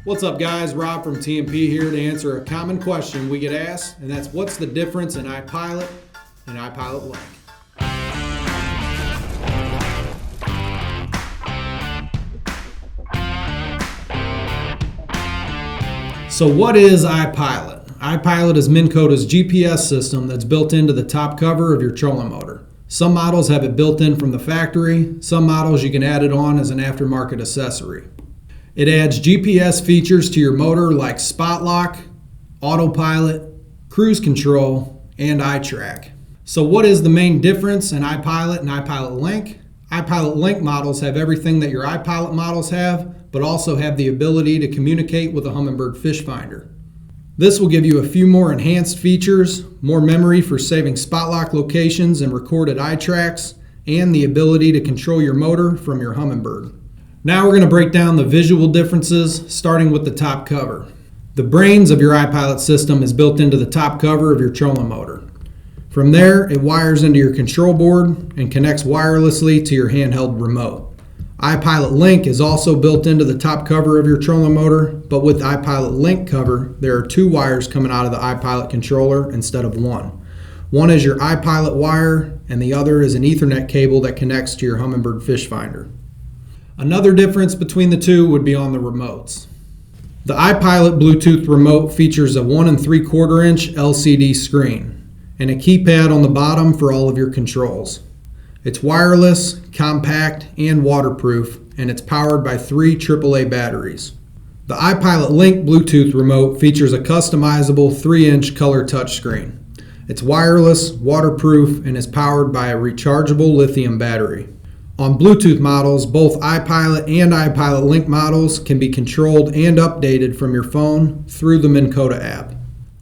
What's up guys, Rob from TMP here to answer a common question we get asked, and that's what's the difference in IPilot and IPilot Link? So what is IPilot? IPilot is Minn Kota's GPS system that's built into the top cover of your trolling motor. Some models have it built in from the factory, some models you can add it on as an aftermarket accessory. It adds GPS features to your motor like spot lock, autopilot, cruise control, and eye track. So what is the main difference in IPilot and IPilot Link? IPilot Link models have everything that your IPilot models have, but also have the ability to communicate with a Humminbird fish finder. This will give you a few more enhanced features, more memory for saving spot lock locations and recorded eye tracks, and the ability to control your motor from your Humminbird. Now we're going to break down the visual differences, starting with the top cover. The brains of your IPilot system is built into the top cover of your trolling motor. From there, it wires into your control board and connects wirelessly to your handheld remote. IPilot Link is also built into the top cover of your trolling motor, but with IPilot Link cover, there are two wires coming out of the IPilot controller instead of one. One is your IPilot wire, and the other is an Ethernet cable that connects to your Humminbird fish finder. Another difference between the two would be on the remotes. The IPilot Bluetooth remote features a 1 3/4 inch LCD screen and a keypad on the bottom for all of your controls. It's wireless, compact, and waterproof, and it's powered by 3 AAA batteries. The IPilot Link Bluetooth remote features a customizable 3-inch color touchscreen. It's wireless, waterproof, and is powered by a rechargeable lithium battery. On Bluetooth models, both IPilot and IPilot Link models can be controlled and updated from your phone through the Minn Kota app.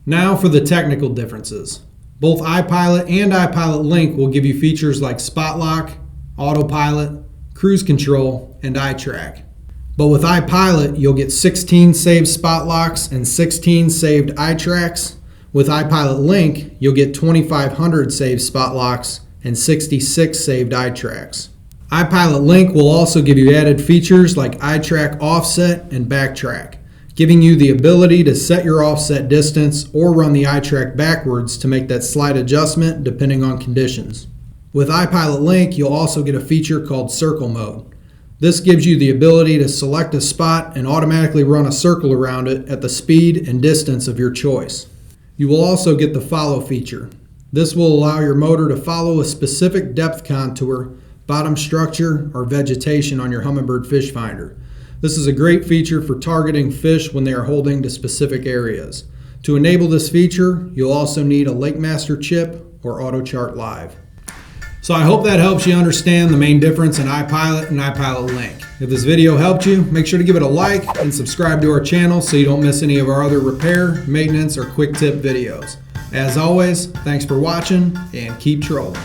Now for the technical differences. Both IPilot and IPilot Link will give you features like spot lock, autopilot, cruise control, and eye track. But with IPilot, you'll get 16 saved spot locks and 16 saved eye tracks. With IPilot Link, you'll get 2,500 saved spot locks and 66 saved eye tracks. IPilot Link will also give you added features like eye track offset and backtrack, giving you the ability to set your offset distance or run the eye track backwards to make that slight adjustment depending on conditions. With IPilot Link, you'll also get a feature called circle mode. This gives you the ability to select a spot and automatically run a circle around it at the speed and distance of your choice. You will also get the follow feature. This will allow your motor to follow a specific depth contour, bottom structure, or vegetation on your Humminbird fish finder. This is a great feature for targeting fish when they are holding to specific areas. To enable this feature, you'll also need a LakeMaster chip or AutoChart Live. So I hope that helps you understand the main difference in IPilot and IPilot Link. If this video helped you, make sure to give it a like and subscribe to our channel so you don't miss any of our other repair, maintenance, or quick tip videos. As always, thanks for watching and keep trolling.